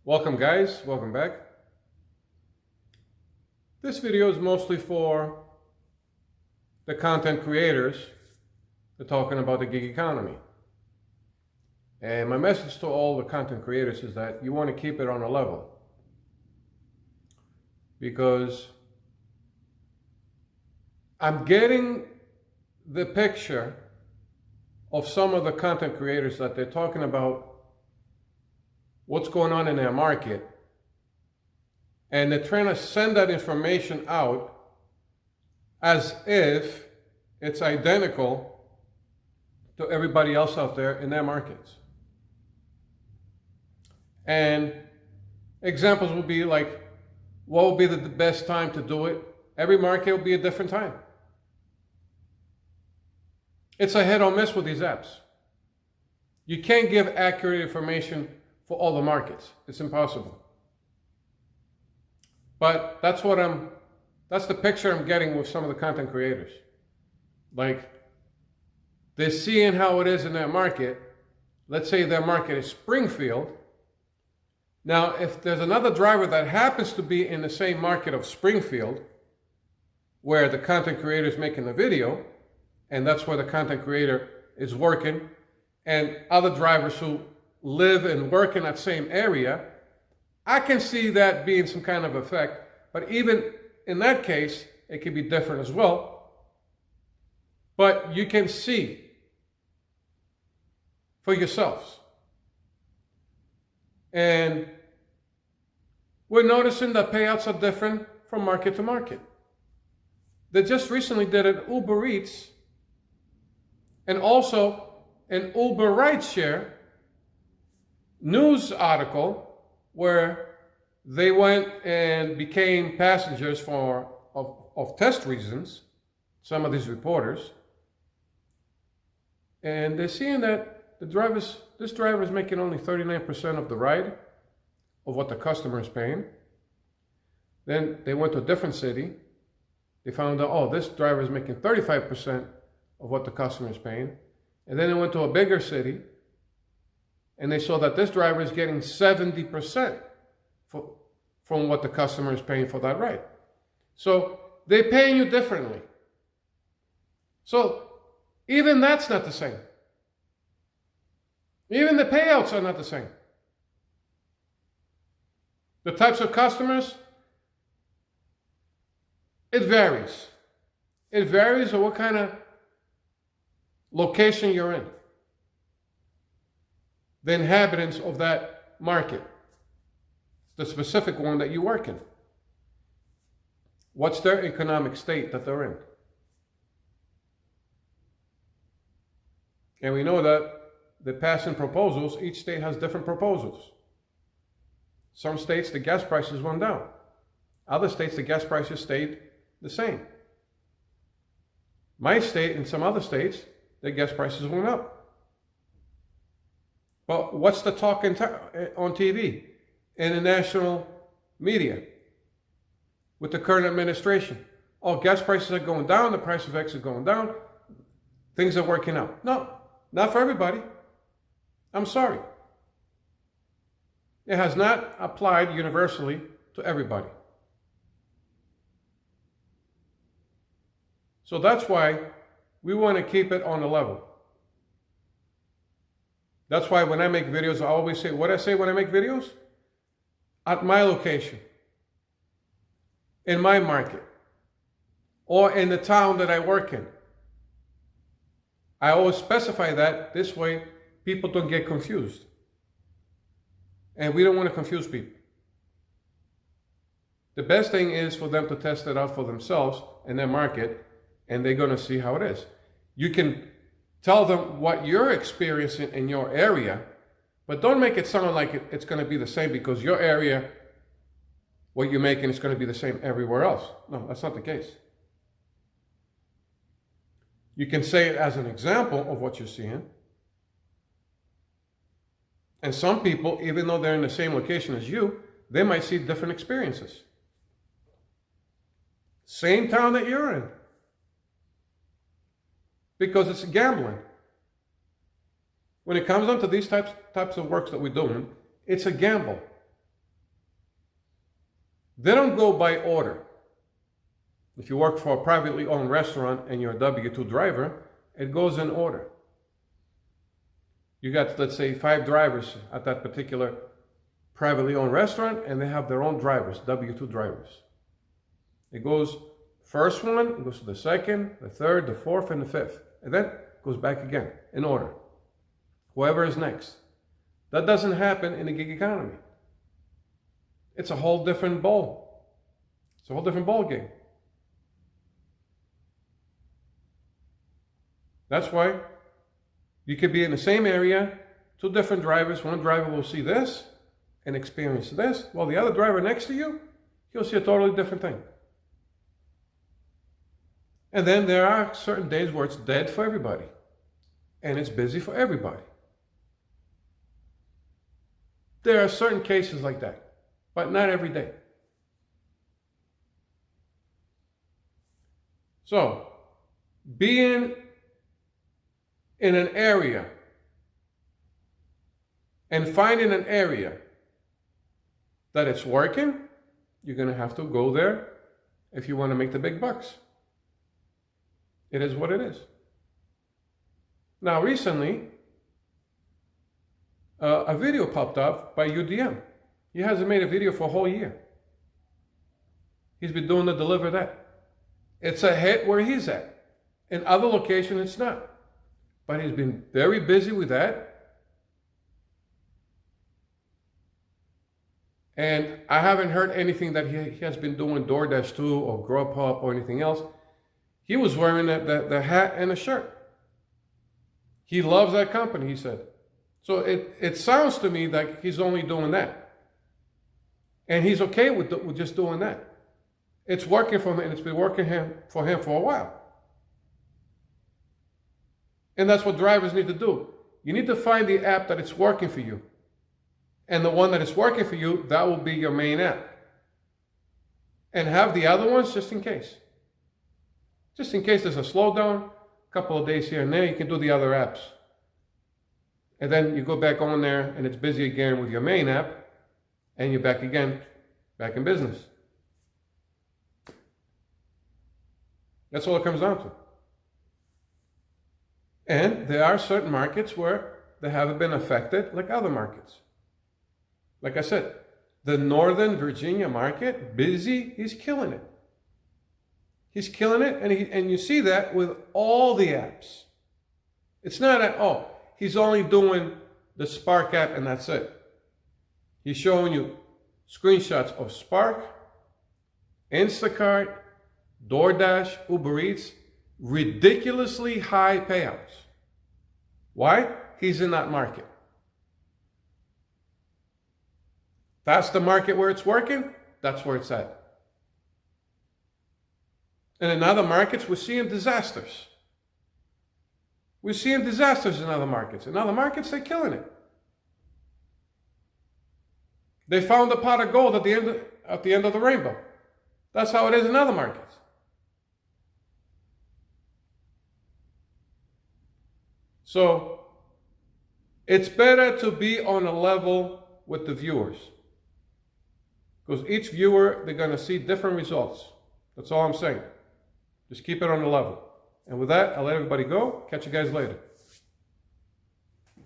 Welcome guys, welcome back. This video is mostly for the content creators that are talking about the gig economy. And my message to all the content creators is that you want to keep it on a level. Because I'm getting the picture of some of the content creators that they're talking about what's going on in their market, and they're trying to send that information out as if it's identical to everybody else out there in their markets. And examples would be like, what would be the best time to do it? Every market will be a different time. It's a hit or miss with these apps. You can't give accurate information for all the markets. It's impossible. But that's the picture I'm getting with some of the content creators. Like, they're seeing how it is in their market. Let's say their market is Springfield. Now, if there's another driver that happens to be in the same market of Springfield, where the content creator is making the video, and that's where the content creator is working, and other drivers who live and work in that same area, I can see that being some kind of effect. But even in that case, it could be different as well. But you can see for yourselves. And we're noticing that payouts are different from market to market. They just recently did an ubereats and also an Uber rideshare news article where they went and became passengers of test reasons, some of these reporters, and they're seeing that this driver is making only 39% of the ride of what the customer is paying. Then they went to a different city. They found out, oh, this driver is making 35% of what the customer is paying. And then they went to a bigger city, and they saw that this driver is getting 70% from what the customer is paying for that ride. So they're paying you differently. So even that's not the same. Even the payouts are not the same. The types of customers, it varies. It varies on what kind of location you're in. The inhabitants of that market, the specific one that you work in. What's their economic state that they're in? And we know that the passing proposals, each state has different proposals. Some states, the gas prices went down. Other states, the gas prices stayed the same. My state and some other states, the gas prices went up. But what's the talk on TV, in the national media, with the current administration? Oh, gas prices are going down, the price of X is going down, things are working out. No, not for everybody. I'm sorry. It has not applied universally to everybody. So that's why we want to keep it on the level. That's why when I make videos, I always say, what I say when I make videos? At my location, in my market, or in the town that I work in. I always specify that, this way people don't get confused. And we don't want to confuse people. The best thing is for them to test it out for themselves in their market, and they're going to see how it is. You can tell them what you're experiencing in your area, but don't make it sound like it's going to be the same because your area, what you're making, is going to be the same everywhere else. No, that's not the case. You can say it as an example of what you're seeing. And some people, even though they're in the same location as you, they might see different experiences. Same town that you're in. Because it's gambling. When it comes down to these types of works that we're doing, it's a gamble. They don't go by order. If you work for a privately owned restaurant and you're a W-2 driver, it goes in order. You got, let's say, 5 drivers at that particular privately owned restaurant, and they have their own drivers, W-2 drivers. It goes first one, it goes to the second, the third, the fourth, and the fifth. And then it goes back again in order. Whoever is next. That doesn't happen in the gig economy. It's a whole different ball. It's a whole different ball game. That's why you could be in the same area, 2 different drivers. One driver will see this and experience this, while the other driver next to you, he'll see a totally different thing. And then there are certain days where it's dead for everybody, and it's busy for everybody. There are certain cases like that, but not every day. So, being in an area and finding an area that it's working, you're going to have to go there if you want to make the big bucks. It is what it is. Now, recently, a video popped up by UDM. He hasn't made a video for a whole year. He's been doing the Deliver That. It's a hit where he's at. In other locations, it's not. But he's been very busy with that. And I haven't heard anything that he has been doing DoorDash too, or Grubhub or anything else. He was wearing the hat and the shirt. He loves that company, he said. So it sounds to me like he's only doing that. And he's okay with just doing that. It's working for him, and it's been working for him for a while. And that's what drivers need to do. You need to find the app that it's working for you. And the one that is working for you, that will be your main app. And have the other ones just in case. Just in case there's a slowdown, a couple of days here and there, you can do the other apps. And then you go back on there and it's busy again with your main app, and you're back again, back in business. That's all it comes down to. And there are certain markets where they haven't been affected like other markets. Like I said, the Northern Virginia market, busy, he's killing it. He's killing it, and you see that with all the apps. It's not that, he's only doing the Spark app and that's it. He's showing you screenshots of Spark, Instacart, DoorDash, Uber Eats, ridiculously high payouts. Why? He's in that market. That's the market where it's working, that's where it's at. And in other markets, we're seeing disasters. We're seeing disasters in other markets. In other markets, they're killing it. They found a pot of gold at the end of the rainbow. That's how it is in other markets. So, it's better to be on a level with the viewers. Because each viewer, they're going to see different results. That's all I'm saying. Just keep it on the level. And with that, I'll let everybody go. Catch you guys later.